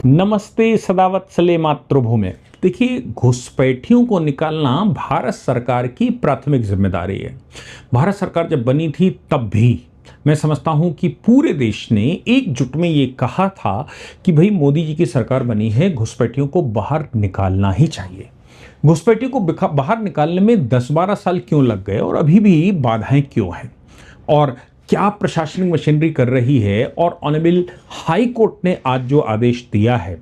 नमस्ते सदावत्सले मातृभूमि। देखिए, घुसपैठियों को निकालना भारत सरकार की प्राथमिक जिम्मेदारी है। भारत सरकार जब बनी थी तब भी मैं समझता हूं कि पूरे देश ने एकजुट में ये कहा था कि भाई मोदी जी की सरकार बनी है, घुसपैठियों को बाहर निकालना ही चाहिए। घुसपैठियों को बाहर निकालने में 10-12 साल क्यों लग गए और अभी भी बाधाएं क्यों हैं, और क्या प्रशासनिक मशीनरी कर रही है, और ऑनरेबल हाई कोर्ट ने आज जो आदेश दिया है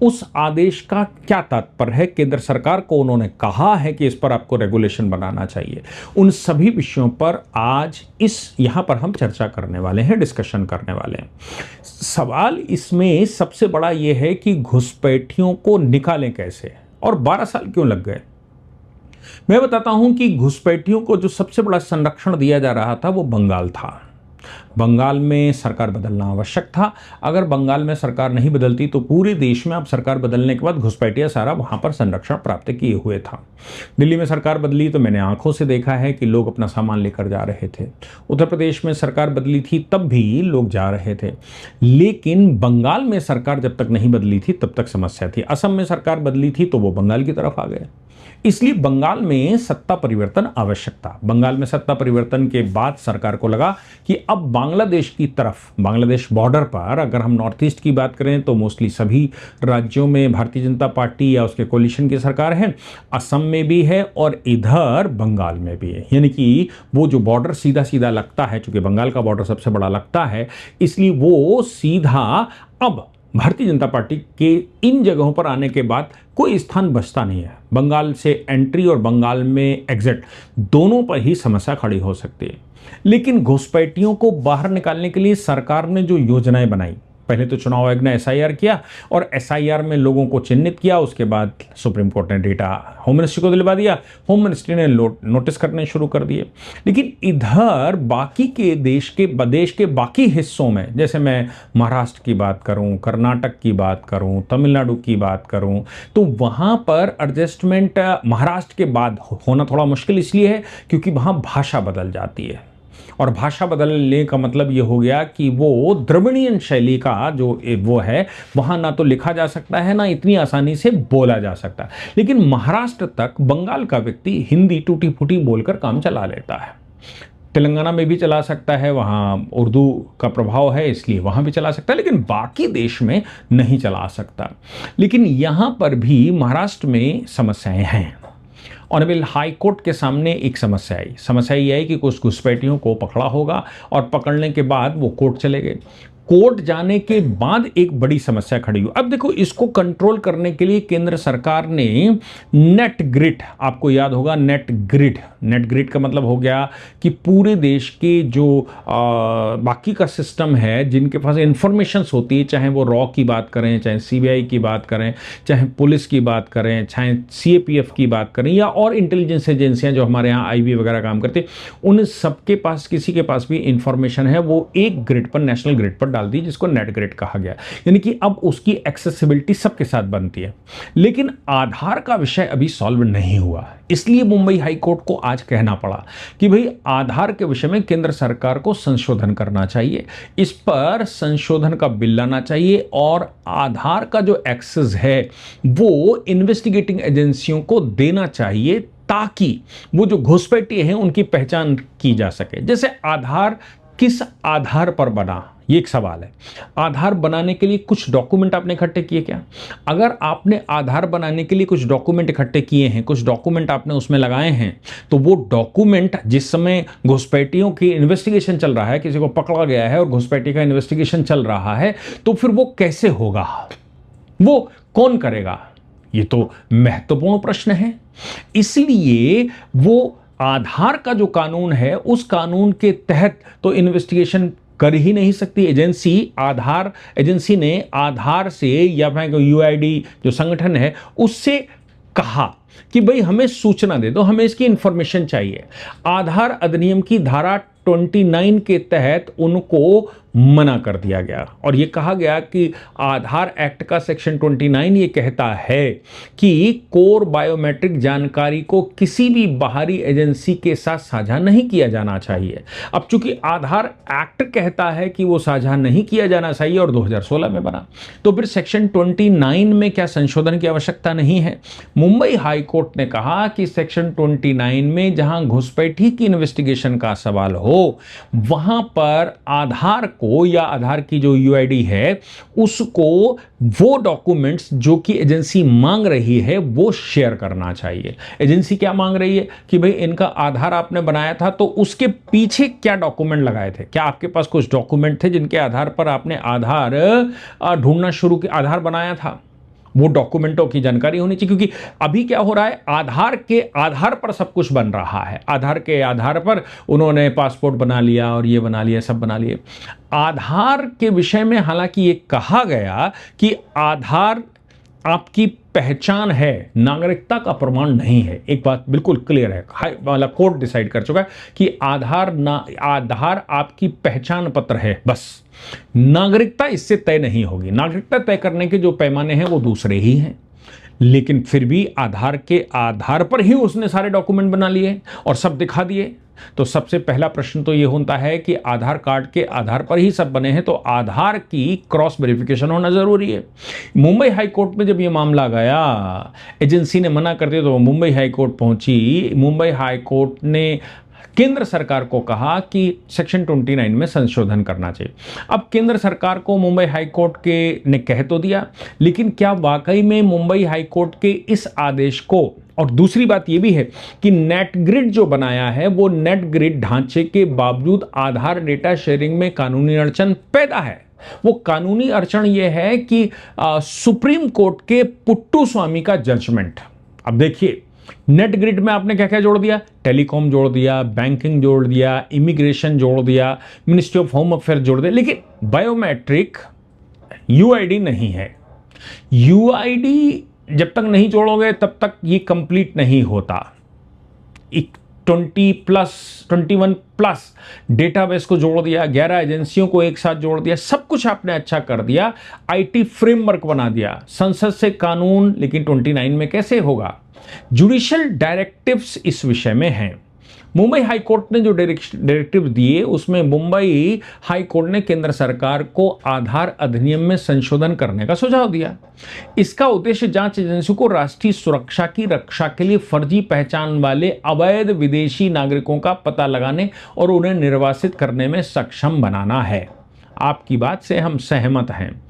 उस आदेश का क्या तात्पर्य है। केंद्र सरकार को उन्होंने कहा है कि इस पर आपको रेगुलेशन बनाना चाहिए। उन सभी विषयों पर आज यहां पर हम चर्चा करने वाले हैं, डिस्कशन करने वाले हैं। सवाल इसमें सबसे बड़ा यह है कि घुसपैठियों को निकालें कैसे और 12 साल क्यों लग गए। मैं बताता हूं कि घुसपैठियों को जो सबसे बड़ा संरक्षण दिया जा रहा था वो बंगाल था। बंगाल में सरकार बदलना आवश्यक था। अगर बंगाल में सरकार नहीं बदलती तो पूरे देश में अब सरकार बदलने के बाद घुसपैठिया सारा वहां पर संरक्षण प्राप्त किए हुए था। दिल्ली में सरकार बदली तो मैंने आंखों से देखा है कि लोग अपना सामान लेकर जा रहे थे। उत्तर प्रदेश में सरकार बदली थी तब भी लोग जा रहे थे, लेकिन बंगाल में सरकार जब तक नहीं बदली थी तब तक समस्या थी। असम में सरकार बदली थी तो वो बंगाल की तरफ आ गए। इसलिए बंगाल में सत्ता परिवर्तन आवश्यक था। बंगाल में सत्ता परिवर्तन के बाद सरकार को लगा कि अब बांग्लादेश की तरफ, बांग्लादेश बॉर्डर पर, अगर हम नॉर्थ ईस्ट की बात करें तो मोस्टली सभी राज्यों में भारतीय जनता पार्टी या उसके कोलिशन की सरकार है। असम में भी है और इधर बंगाल में भी है। यानी कि वो जो बॉर्डर सीधा सीधा लगता है, चूंकि बंगाल का बॉर्डर सबसे बड़ा लगता है, इसलिए वो सीधा अब भारतीय जनता पार्टी के इन जगहों पर आने के बाद कोई स्थान बचता नहीं है। बंगाल से एंट्री और बंगाल में एग्जिट दोनों पर ही समस्या खड़ी हो सकती है। लेकिन घुसपैठियों को बाहर निकालने के लिए सरकार ने जो योजनाएं बनाई, पहले तो चुनाव आयोग ने एसआईआर किया और एसआईआर में लोगों को चिन्हित किया। उसके बाद सुप्रीम कोर्ट ने डेटा होम मिनिस्ट्री को दिलवा दिया। होम मिनिस्ट्री ने नोटिस करने शुरू कर दिए। लेकिन इधर बाकी के देश के बाकी हिस्सों में, जैसे मैं महाराष्ट्र की बात करूं, कर्नाटक की बात करूं, तमिलनाडु की बात करूं, तो वहां पर एडजस्टमेंट महाराष्ट्र के बाद होना थोड़ा मुश्किल इसलिए है क्योंकि वहां भाषा बदल जाती है। और भाषा बदलने का मतलब ये हो गया कि वो द्रविड़ियन शैली का जो वो है वहां ना तो लिखा जा सकता है, ना इतनी आसानी से बोला जा सकता है। लेकिन महाराष्ट्र तक बंगाल का व्यक्ति हिंदी टूटी फूटी बोलकर काम चला लेता है। तेलंगाना में भी चला सकता है, वहां उर्दू का प्रभाव है इसलिए वहां भी चला सकता है, लेकिन बाकी देश में नहीं चला सकता। लेकिन यहां पर भी महाराष्ट्र में समस्याएं हैं। ऑनरेबल हाई कोर्ट के सामने एक समस्या ये आई कि कुछ घुसपैठियों को पकड़ा होगा और पकड़ने के बाद वो कोर्ट चले गए। कोर्ट जाने के बाद एक बड़ी समस्या खड़ी हुई। अब देखो, इसको कंट्रोल करने के लिए केंद्र सरकार ने नेट ग्रिड, आपको याद होगा नेट ग्रिड का मतलब हो गया कि पूरे देश के जो बाकी का सिस्टम है, जिनके पास इंफॉर्मेशंस होती है, चाहे वो रॉ की बात करें, चाहे सीबीआई की बात करें, चाहे पुलिस की बात करें, चाहे सीएपीएफ की बात करें, या और इंटेलिजेंस एजेंसियां जो हमारे यहाँ आईबी वगैरह काम करते हैं, उन सबके पास, किसी के पास भी इंफॉर्मेशन है, वो एक ग्रिड पर, नेशनल ग्रिड पर डाल दी, जिसको नेट ग्रिड कहा गया। यानी कि अब उसकी एक्सेसिबिलिटी सबके साथ बनती है। लेकिन आधार का विषय अभी सॉल्व नहीं हुआ, इसलिए मुंबई हाई कोर्ट को आज कहना पड़ा कि भाई आधार के विषय में केंद्र सरकार को संशोधन करना चाहिए, इस पर संशोधन का बिल लाना चाहिए, और आधार का जो एक्सेस है वो इन्वेस्टिगेटिंग एजेंसियों को देना चाहिए, ताकि वो जो घुसपैठिए हैं उनकी पहचान की जा सके। जैसे आधार किस आधार पर बना, ये एक सवाल है। आधार बनाने के लिए कुछ डॉक्यूमेंट आपने इकट्ठे किए क्या? अगर आपने आधार बनाने के लिए कुछ डॉक्यूमेंट इकट्ठे किए हैं, कुछ डॉक्यूमेंट आपने उसमें लगाए हैं, तो वो डॉक्यूमेंट जिस समय घुसपैठियों की इन्वेस्टिगेशन चल रहा है, किसी को पकड़ा गया है और घुसपैठी का इन्वेस्टिगेशन चल रहा है, तो फिर वो कैसे होगा, वो कौन करेगा? ये तो महत्वपूर्ण प्रश्न है। इसलिए वो आधार का जो कानून है, उस कानून के तहत तो इन्वेस्टिगेशन कर ही नहीं सकती एजेंसी ने आधार से, या फिर यूआईडी जो संगठन है उससे कहा कि भाई हमें सूचना दे दो, हमें इसकी इंफॉर्मेशन चाहिए। आधार अधिनियम की धारा 29 के तहत उनको मना कर दिया गया और यह कहा गया कि आधार एक्ट का सेक्शन 29 ये कहता है कि कोर बायोमेट्रिक जानकारी को किसी भी बाहरी एजेंसी के साथ साझा नहीं किया जाना चाहिए। अब चूंकि आधार एक्ट कहता है कि वो साझा नहीं किया जाना चाहिए और 2016 में बना, तो फिर सेक्शन 29 में क्या संशोधन की आवश्यकता नहीं है? मुंबई हाई कोर्ट ने कहा कि सेक्शन 29 में जहां घुसपैठी की इन्वेस्टिगेशन का सवाल हो, वहां पर आधार को या आधार की जो यूआईडी है उसको वो डॉक्यूमेंट्स जो कि एजेंसी मांग रही है वो शेयर करना चाहिए। एजेंसी क्या मांग रही है कि भाई इनका आधार आपने बनाया था तो उसके पीछे क्या डॉक्यूमेंट लगाए थे, क्या आपके पास कुछ डॉक्यूमेंट थे जिनके आधार पर आपने आधार ढूंढना शुरू किया, आधार बनाया था? वो डॉक्यूमेंटों की जानकारी होनी चाहिए, क्योंकि अभी क्या हो रहा है, आधार के आधार पर सब कुछ बन रहा है। आधार के आधार पर उन्होंने पासपोर्ट बना लिया और ये बना लिया, सब बना लिए। आधार के विषय में हालांकि ये कहा गया कि आधार आपकी पहचान है, नागरिकता का प्रमाण नहीं है। एक बात बिल्कुल क्लियर है, वाला कोर्ट डिसाइड कर चुका है कि आधार आपकी पहचान पत्र है, बस। नागरिकता इससे तय नहीं होगी। नागरिकता तय करने के जो पैमाने हैं वो दूसरे ही हैं, लेकिन फिर भी आधार के आधार पर ही उसने सारे डॉक्यूमेंट बना लिए और सब दिखा दिए। तो सबसे पहला प्रश्न तो ये होता है कि आधार कार्ड के आधार पर ही सब बने हैं, तो आधार की क्रॉस वेरिफिकेशन होना जरूरी है। मुंबई हाई कोर्ट में जब ये मामला गया, एजेंसी ने मना कर दिया तो मुंबई हाई कोर्ट पहुंची। मुंबई हाई कोर्ट ने केंद्र सरकार को कहा कि सेक्शन 29 में संशोधन करना चाहिए। अब केंद्र सरकार को मुंबई हाई कोर्ट के ने कह तो दिया, लेकिन क्या वाकई में मुंबई हाई कोर्ट के इस आदेश को, और दूसरी बात यह भी है कि नेट ग्रिड जो बनाया है वो नेट ग्रिड ढांचे के बावजूद आधार डेटा शेयरिंग में कानूनी अड़चन पैदा है। वो कानूनी अड़चन ये है कि सुप्रीम कोर्ट के पुट्टू स्वामी का जजमेंट। अब देखिए, नेट ग्रिड में आपने क्या क्या जोड़ दिया? टेलीकॉम जोड़ दिया, बैंकिंग जोड़ दिया, इमिग्रेशन जोड़ दिया, मिनिस्ट्री ऑफ होम अफेयर जोड़ दिया, लेकिन बायोमेट्रिक यूआईडी नहीं है। यूआईडी जब तक नहीं जोड़ोगे तब तक ये कंप्लीट नहीं होता। 21+ डेटाबेस को जोड़ दिया, 11 एजेंसियों को एक साथ जोड़ दिया, सब कुछ आपने अच्छा कर दिया, आईटी फ्रेमवर्क बना दिया, संसद से कानून, लेकिन 29 में कैसे होगा? जुडिशियल डायरेक्टिव्स इस विषय में हैं। मुंबई हाई कोर्ट ने जो डायरेक्टिव दिए उसमें मुंबई हाई कोर्ट ने केंद्र सरकार को आधार अधिनियम में संशोधन करने का सुझाव दिया। इसका उद्देश्य जांच एजेंसियों को राष्ट्रीय सुरक्षा की रक्षा के लिए फर्जी पहचान वाले अवैध विदेशी नागरिकों का पता लगाने और उन्हें निर्वासित करने में सक्षम बनाना है। आपकी बात से हम सहमत हैं,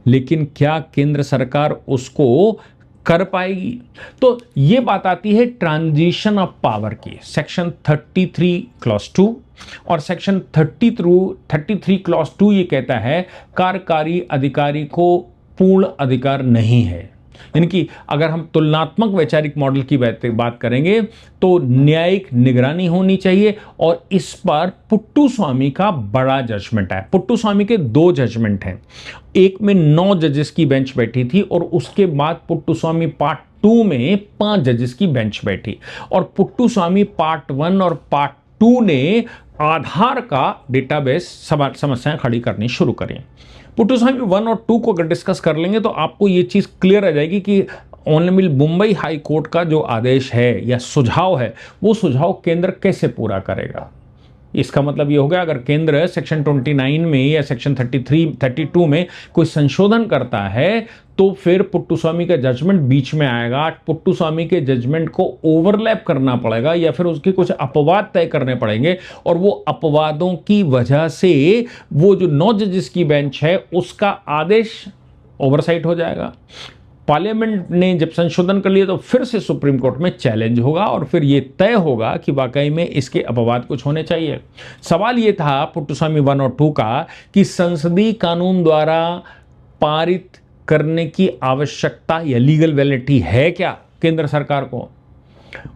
लेकिन क्या केंद्र सरकार उसको कर पाएगी? तो ये बात आती है ट्रांजिशन ऑफ पावर की। सेक्शन 33 क्लॉज 2 और सेक्शन 33 क्लॉज 2 ये कहता है कार्यकारी अधिकारी को पूर्ण अधिकार नहीं है। यानी कि अगर हम तुलनात्मक वैचारिक मॉडल की बात करेंगे तो न्यायिक निगरानी होनी चाहिए, और इस पर पुट्टू स्वामी का बड़ा जजमेंट है। पुट्टू स्वामी के 2 जजमेंट हैं, एक में 9 जजेस की बेंच बैठी थी और उसके बाद पुट्टू स्वामी पार्ट 2 में 5 जजेस की बेंच बैठी, और पुट्टू स्वामी पार्ट 1 और पार्ट 2 ने आधार का डेटाबेस समस्याएं खड़ी करनी शुरू करें। पुट्टू स्वामी 1 और 2 को अगर डिस्कस कर लेंगे तो आपको ये चीज क्लियर आ जाएगी कि ऑनरेबल मुंबई हाई कोर्ट का जो आदेश है या सुझाव है वो सुझाव केंद्र कैसे पूरा करेगा। इसका मतलब ये हो गया, अगर केंद्र सेक्शन 29 में या सेक्शन 32 में कोई संशोधन करता है तो फिर पुट्टू स्वामी का जजमेंट बीच में आएगा। पुट्टू स्वामी के जजमेंट को ओवरलैप करना पड़ेगा या फिर उसके कुछ अपवाद तय करने पड़ेंगे, और वो अपवादों की वजह से वो जो 9 जजेस की बेंच है उसका आदेश ओवरसाइट हो जाएगा। पार्लियामेंट ने जब संशोधन कर लिया तो फिर से सुप्रीम कोर्ट में चैलेंज होगा और फिर ये तय होगा कि वाकई में इसके अपवाद कुछ होने चाहिए। सवाल ये था पुट्टू स्वामी 1 और 2 का कि संसदीय कानून द्वारा पारित करने की आवश्यकता या लीगल वैलिडिटी है क्या केंद्र सरकार को।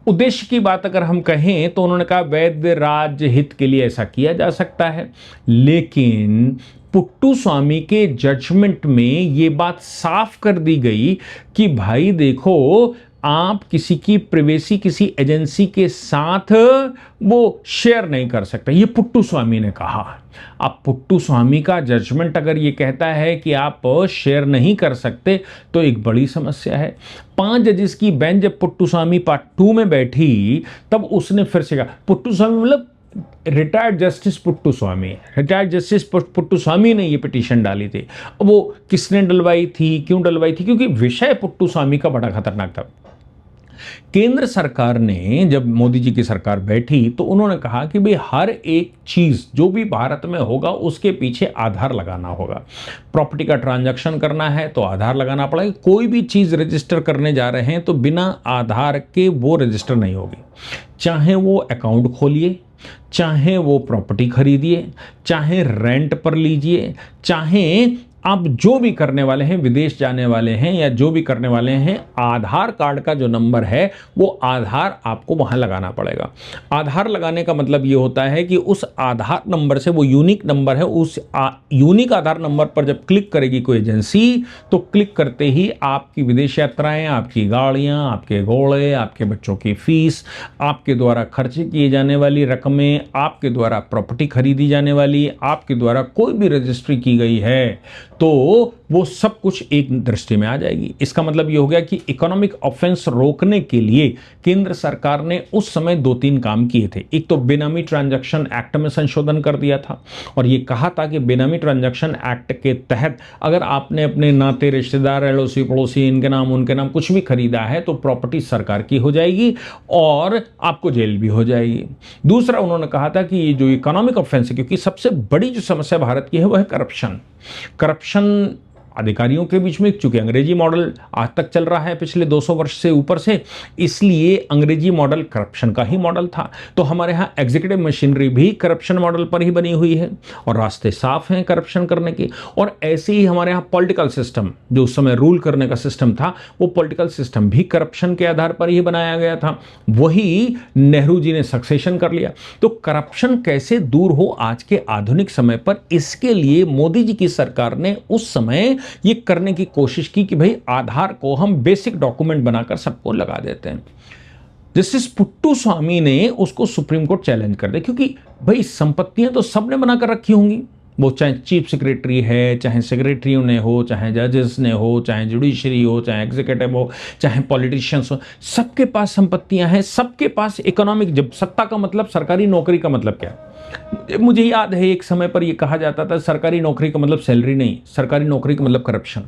उद्देश्य की बात अगर हम कहें तो उन्होंने कहा वैध राज्य हित के लिए ऐसा किया जा सकता है, लेकिन पुट्टू स्वामी के जजमेंट में यह बात साफ कर दी गई कि भाई देखो, आप किसी की प्रिवेसी किसी एजेंसी के साथ वो शेयर नहीं कर सकते, ये पुट्टू स्वामी ने कहा। अब पुट्टू स्वामी का जजमेंट अगर ये कहता है कि आप शेयर नहीं कर सकते तो एक बड़ी समस्या है। 5 जजेस की बेंच जब पुट्टू स्वामी पार्ट 2 में बैठी तब उसने फिर से कहा, पुट्टू स्वामी मतलब रिटायर्ड जस्टिस पुट्टू स्वामी, रिटायर्ड जस्टिस पुट्टू स्वामी ने ये पिटीशन डाली थी। अब वो किसने डलवाई थी, क्यों डलवाई थी, क्योंकि विषय पुट्टू स्वामी का बड़ा खतरनाक था। केंद्र सरकार ने जब मोदी जी की सरकार बैठी तो उन्होंने कहा कि भाई हर एक चीज जो भी भारत में होगा उसके पीछे आधार लगाना होगा। प्रॉपर्टी का ट्रांजैक्शन करना है तो आधार लगाना पड़ेगा, कोई भी चीज रजिस्टर करने जा रहे हैं तो बिना आधार के वो रजिस्टर नहीं होगी। चाहे वो अकाउंट खोलिए, चाहे वो प्रॉपर्टी खरीदिए, चाहे रेंट पर लीजिए, चाहे आप जो भी करने वाले हैं, विदेश जाने वाले हैं या जो भी करने वाले हैं, आधार कार्ड का जो नंबर है वो आधार आपको वहां लगाना पड़ेगा। आधार लगाने का मतलब ये होता है कि उस आधार नंबर से, वो यूनिक नंबर है, उस यूनिक आधार नंबर पर जब क्लिक करेगी कोई एजेंसी तो क्लिक करते ही आपकी विदेश यात्राएं, आपकी गाड़ियां, आपके घोड़े, आपके बच्चों की फीस, आपके द्वारा खर्च किए जाने वाली रकमें, आपके द्वारा प्रॉपर्टी खरीदी जाने वाली, आपके द्वारा कोई भी रजिस्ट्री की गई है तो वो सब कुछ एक दृष्टि में आ जाएगी। इसका मतलब ये हो गया कि इकोनॉमिक ऑफेंस रोकने के लिए केंद्र सरकार ने उस समय 2-3 काम किए थे। एक तो बेनामी ट्रांजैक्शन एक्ट में संशोधन कर दिया था और ये कहा था कि बेनामी ट्रांजैक्शन एक्ट के तहत अगर आपने अपने नाते, रिश्तेदार, अड़ोसी पड़ोसी, इनके नाम उनके नाम कुछ भी खरीदा है तो प्रॉपर्टी सरकार की हो जाएगी और आपको जेल भी हो जाएगी। दूसरा उन्होंने कहा था कि ये जो इकोनॉमिक ऑफेंस है, क्योंकि सबसे बड़ी जो समस्या भारत की है वो है करप्शन अधिकारियों के बीच में, चूंकि अंग्रेजी मॉडल आज तक चल रहा है पिछले 200 वर्ष से ऊपर से, इसलिए अंग्रेजी मॉडल करप्शन का ही मॉडल था। तो हमारे यहाँ एग्जीक्यूटिव मशीनरी भी करप्शन मॉडल पर ही बनी हुई है और रास्ते साफ हैं करप्शन करने के। और ऐसे ही हमारे यहाँ पॉलिटिकल सिस्टम, जो उस समय रूल करने का सिस्टम था, वो पॉलिटिकल सिस्टम भी करप्शन के आधार पर ही बनाया गया था। वही नेहरू जी ने सक्सेशन कर लिया। तो करप्शन कैसे दूर हो आज के आधुनिक समय पर, इसके लिए मोदी जी की सरकार ने उस समय ये करने की कोशिश की कि भाई आधार को हम बेसिक डॉक्यूमेंट बनाकर सबको लगा देते हैं। जस्टिस पुट्टू स्वामी ने उसको सुप्रीम कोर्ट चैलेंज कर दिया, क्योंकि भाई संपत्तियां तो सबने बनाकर रखी होंगी, वो चाहे चीफ सेक्रेटरी है, चाहे सेक्रेटरियों ने हो, चाहे जजेस ने हो, चाहे जुडिशरी हो, चाहे एग्जीक्यूटिव हो, चाहे पॉलिटिशियंस हो, सबके पास संपत्तियां हैं, सबके पास इकोनॉमिक, जब सत्ता का मतलब सरकारी नौकरी का मतलब क्या है। मुझे याद है एक समय पर यह कहा जाता था सरकारी नौकरी का मतलब सैलरी नहीं, सरकारी नौकरी का मतलब करप्शन।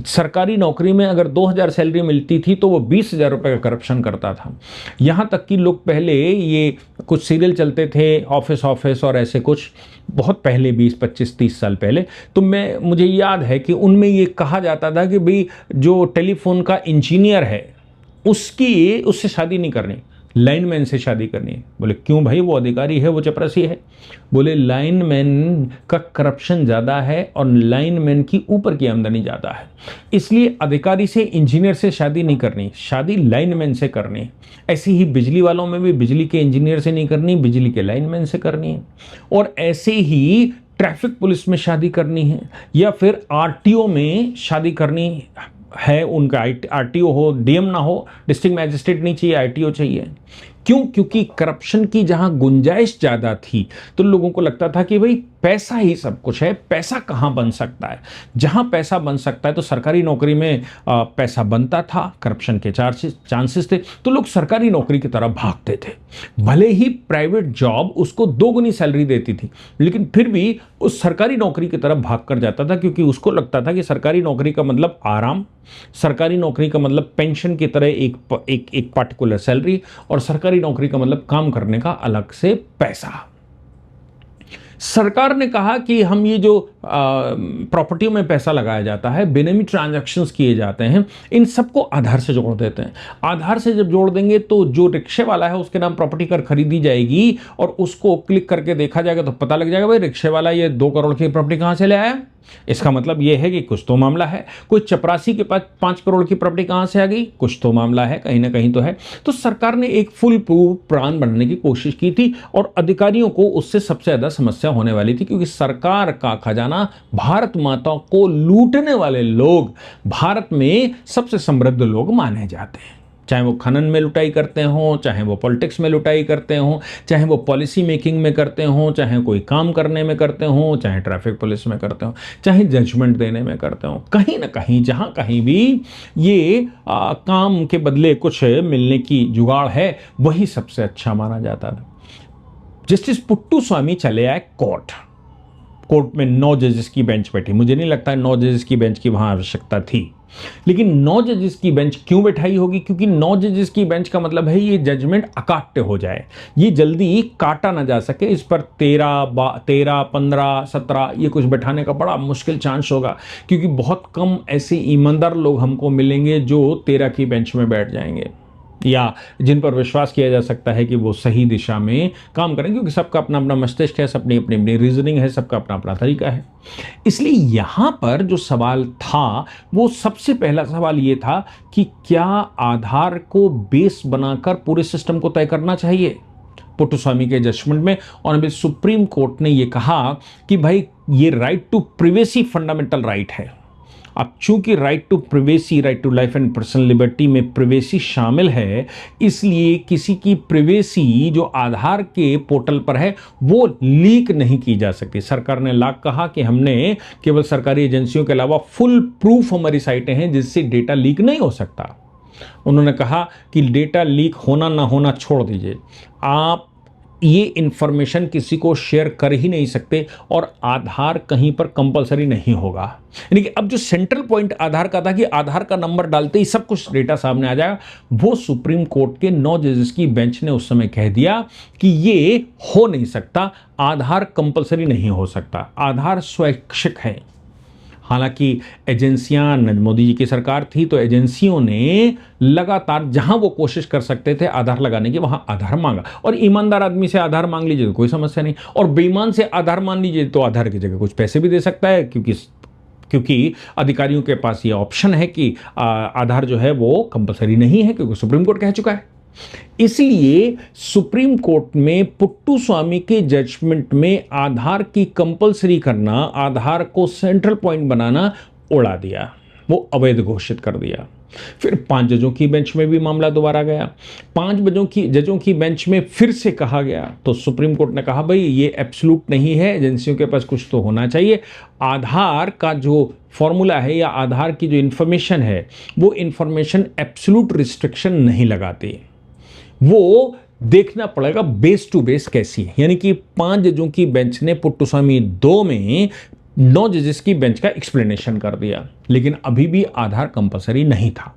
सरकारी नौकरी में अगर 2000 सैलरी मिलती थी तो वो 20,000 रुपए का करप्शन करता था। यहां तक कि लोग पहले, ये कुछ सीरियल चलते थे ऑफिस और ऐसे कुछ, बहुत पहले 20, 25, 30 साल पहले, तो मुझे याद है कि उनमें ये कहा जाता था कि भाई जो टेलीफोन का इंजीनियर है उससे शादी नहीं करनी, लाइनमैन से शादी करनी है। बोले क्यों भाई, वो अधिकारी है, वो चपरासी है। बोले लाइनमैन का करप्शन ज़्यादा है और लाइनमैन की ऊपर की आमदनी ज़्यादा है, इसलिए अधिकारी से, इंजीनियर से शादी नहीं करनी, शादी लाइनमैन से करनी है। ऐसे ही बिजली वालों में भी बिजली के इंजीनियर से नहीं करनी, बिजली के लाइनमैन से करनी है। और ऐसे ही ट्रैफिक पुलिस में शादी करनी है या फिर आरटीओ में शादी करनी है, उनका आरटीओ हो, डीएम ना हो, डिस्ट्रिक्ट मैजिस्ट्रेट नहीं चाहिए, आरटीओ चाहिए। क्यों? क्योंकि करप्शन की जहां गुंजाइश ज्यादा थी तो लोगों को लगता था कि भाई पैसा ही सब कुछ है, पैसा कहां बन सकता है। जहां पैसा बन सकता है तो सरकारी नौकरी में पैसा बनता था, करप्शन के चांसेस थे, तो लोग सरकारी नौकरी की तरफ भागते थे। भले ही प्राइवेट जॉब उसको 2 गुनी सैलरी देती थी, लेकिन फिर भी उस सरकारी नौकरी की तरफ भाग कर जाता था, क्योंकि उसको लगता था कि सरकारी नौकरी का मतलब आराम, सरकारी नौकरी का मतलब पेंशन की तरह एक पार्टिकुलर सैलरी, और सरकारी नौकरी का मतलब काम करने का अलग से पैसा। सरकार ने कहा कि हम ये जो प्रॉपर्टियों में पैसा लगाया जाता है, बेनामी ट्रांजैक्शंस किए जाते हैं, इन सबको आधार से जोड़ देते हैं। आधार से जब जोड़ देंगे तो जो रिक्शे वाला है उसके नाम प्रॉपर्टी कर खरीदी जाएगी और उसको क्लिक करके देखा जाएगा तो पता लग जाएगा भाई रिक्शे वाला ये 2 करोड़ की प्रॉपर्टी कहां से ले आया। इसका मतलब यह है कि कुछ तो मामला है। कोई चपरासी के पास 5 करोड़ की प्रॉपर्टी कहां से आ गई, कुछ तो मामला है, कहीं ना कहीं तो है। तो सरकार ने एक फुल प्रूफ प्लान बनाने की कोशिश की थी और अधिकारियों को उससे सबसे ज्यादा समस्या होने वाली थी, क्योंकि सरकार का खजाना, भारत माता को लूटने वाले लोग भारत में सबसे समृद्ध लोग माने जाते हैं। चाहे वो खनन में लुटाई करते हों, चाहे वो पॉलिटिक्स में लुटाई करते हों, चाहे वो पॉलिसी मेकिंग में करते हों, चाहे कोई काम करने में करते हों, चाहे ट्रैफिक पुलिस में करते हों, चाहे जजमेंट देने में करते हों, कहीं ना कहीं जहाँ कहीं भी ये काम के बदले कुछ मिलने की जुगाड़ है, वही सबसे अच्छा माना जाता था। जस्टिस पुट्टू स्वामी चले आए कोर्ट में 9 जजेस की बेंच बैठी। मुझे नहीं लगता 9 जजेस की बेंच की वहां आवश्यकता थी, लेकिन 9 जजेस की बेंच क्यों बैठाई होगी? क्योंकि 9 जजेस की बेंच का मतलब है ये जजमेंट अकाट्य हो जाए, ये जल्दी काटा ना जा सके। इस पर 13, 15, 17 ये कुछ बैठाने का बड़ा मुश्किल चांस होगा, क्योंकि बहुत कम ऐसे ईमानदार लोग हमको मिलेंगे जो 13 की बेंच में बैठ जाएंगे, या जिन पर विश्वास किया जा सकता है कि वो सही दिशा में काम करें, क्योंकि सबका अपना अपना मस्तिष्क है, सबकी अपनी अपनी रीजनिंग है, सबका अपना अपना तरीका है। इसलिए यहां पर जो सवाल था, वो सबसे पहला सवाल ये था कि क्या आधार को बेस बनाकर पूरे सिस्टम को तय करना चाहिए? पुट्टुस्वामी के जजमेंट में ऑनरेबल सुप्रीम कोर्ट ने यह कहा कि भाई ये right to privacy fundamental right है। अब चूंकि right to privacy, right to life and personal liberty में प्रिवेसी शामिल है, इसलिए किसी की प्रिवेसी जो आधार के पोर्टल पर है वो लीक नहीं की जा सकती। सरकार ने लाख कहा कि हमने केवल सरकारी एजेंसियों के अलावा फुल प्रूफ हमारी साइटें हैं जिससे डेटा लीक नहीं हो सकता। उन्होंने कहा कि डेटा लीक होना ना होना छोड़ दीजिए, आप ये इंफॉर्मेशन किसी को शेयर कर ही नहीं सकते, और आधार कहीं पर कंपलसरी नहीं होगा। यानी कि अब जो सेंट्रल पॉइंट आधार का था कि आधार का नंबर डालते ही सब कुछ डेटा सामने आ जाएगा, वो सुप्रीम कोर्ट के 9 जजेस की बेंच ने उस समय कह दिया कि ये हो नहीं सकता, आधार कंपलसरी नहीं हो सकता, आधार स्वैच्छिक है। हालांकि एजेंसियां, नरेंद्र मोदी जी की सरकार थी तो एजेंसियों ने लगातार जहां वो कोशिश कर सकते थे आधार लगाने की, वहां आधार मांगा। और ईमानदार आदमी से आधार मांग लीजिए तो कोई समस्या नहीं, और बेईमान से आधार मान लीजिए तो आधार की जगह कुछ पैसे भी दे सकता है, क्योंकि अधिकारियों के पास ये ऑप्शन है कि आधार जो है वो कंपलसरी नहीं है, क्योंकि सुप्रीम कोर्ट कह चुका है। इसलिए सुप्रीम कोर्ट में पुट्टुस्वामी के जजमेंट में आधार की कंपलसरी करना, आधार को सेंट्रल पॉइंट बनाना उड़ा दिया, वो अवैध घोषित कर दिया। फिर 5 जजों की बेंच में भी मामला दोबारा गया, 5 जजों की बेंच में फिर से कहा गया, तो सुप्रीम कोर्ट ने कहा भाई ये एब्सोल्यूट नहीं है, एजेंसियों के पास कुछ तो होना चाहिए। आधार का जो फॉर्मूला है या आधार की जो इंफॉर्मेशन है, वो इंफॉर्मेशन एब्सोल्यूट रिस्ट्रिक्शन नहीं लगाती, वो देखना पड़ेगा बेस टू बेस कैसी है। यानी कि 5 जजों की बेंच ने पुट्टुस्वामी 2 में 9 जजेस की बेंच का एक्सप्लेनेशन कर दिया, लेकिन अभी भी आधार कंपलसरी नहीं था।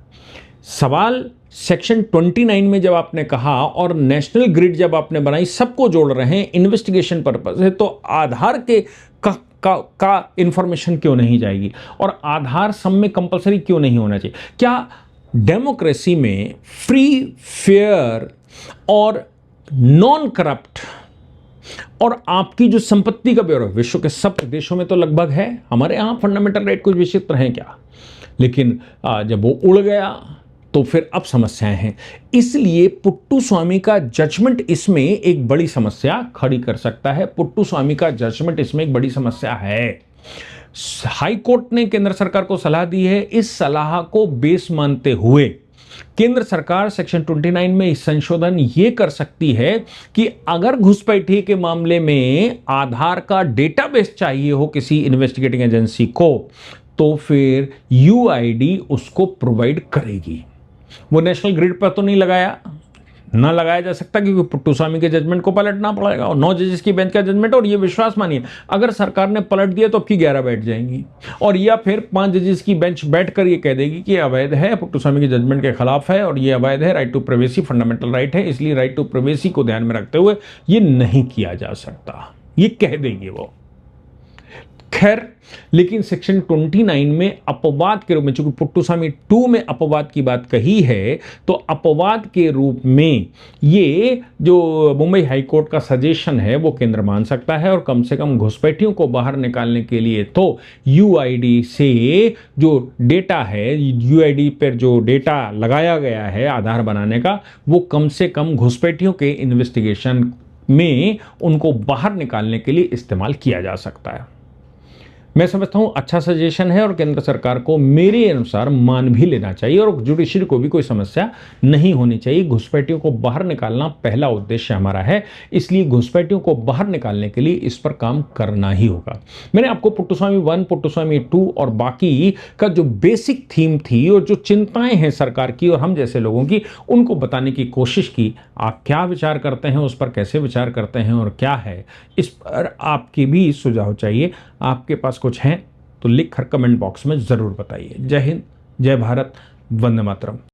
सवाल सेक्शन 29 में जब आपने कहा और नेशनल ग्रिड जब आपने बनाई, सबको जोड़ रहे हैं, इन्वेस्टिगेशन पर्पस है, तो आधार के का इंफॉर्मेशन क्यों नहीं जाएगी, और आधार सब में कंपलसरी क्यों नहीं होना चाहिए? क्या डेमोक्रेसी में फ्री, फेयर और नॉन करप्ट और आपकी जो संपत्ति का ब्यौरा विश्व के सब देशों में तो लगभग है, हमारे यहां फंडामेंटल राइट कुछ विचित्र हैं क्या, लेकिन जब वो उड़ गया तो फिर अब समस्याएं हैं। इसलिए पुट्टुस्वामी का जजमेंट इसमें एक बड़ी समस्या खड़ी कर सकता है। पुट्टुस्वामी का जजमेंट इसमें एक बड़ी समस्या है। हाई कोर्ट ने केंद्र सरकार को सलाह दी है, इस सलाह को बेस मानते हुए केंद्र सरकार सेक्शन 29 में इस संशोधन ये कर सकती है कि अगर घुसपैठी के मामले में आधार का डेटाबेस चाहिए हो किसी इन्वेस्टिगेटिंग एजेंसी को, तो फिर यूआईडी उसको प्रोवाइड करेगी। वो नेशनल ग्रिड पर तो नहीं ना लगाया जा सकता, क्योंकि पुट्टुस्वामी के जजमेंट को पलटना पड़ेगा, और 9 जजेस की बेंच का जजमेंट। और ये विश्वास मानिए, अगर सरकार ने पलट दिया तो अब की 11 बैठ जाएंगी, और या फिर 5 जजेस की बेंच बैठकर ये कह देगी कि अवैध है, पुट्टुस्वामी के जजमेंट के खिलाफ है, और ये अवैध है, right to privacy fundamental right है, इसलिए राइट टू प्राइवेसी को ध्यान में रखते हुए ये नहीं किया जा सकता, ये कह देंगे वो। खैर, लेकिन सेक्शन 29 में अपवाद के रूप में, चूंकि पुट्टुस्वामी 2 में अपवाद की बात कही है, तो अपवाद के रूप में ये जो मुंबई हाईकोर्ट का सजेशन है वो केंद्र मान सकता है, और कम से कम घुसपैठियों को बाहर निकालने के लिए तो यूआईडी से जो डेटा है, यूआईडी पर जो डेटा लगाया गया है आधार बनाने का, वो कम से कम घुसपैठियों के इन्वेस्टिगेशन में उनको बाहर निकालने के लिए इस्तेमाल किया जा सकता है। मैं समझता हूं अच्छा सजेशन है और केंद्र सरकार को मेरे अनुसार मान भी लेना चाहिए और जुडिशरी को भी कोई समस्या नहीं होनी चाहिए। घुसपैठियों को बाहर निकालना पहला उद्देश्य हमारा है, इसलिए घुसपैठियों को बाहर निकालने के लिए इस पर काम करना ही होगा। मैंने आपको पुट्टुस्वामी 1, पुट्टुस्वामी 2 और बाकी का जो बेसिक थीम थी और जो चिंताएं हैं सरकार की और हम जैसे लोगों की, उनको बताने की कोशिश की। आप क्या विचार करते हैं, उस पर कैसे विचार करते हैं और क्या है, इस पर आपके भी सुझाव चाहिए। आपके पास कुछ हैं तो लिख कर कमेंट बॉक्स में जरूर बताइए। जय हिंद, जय भारत, वंदे मातरम।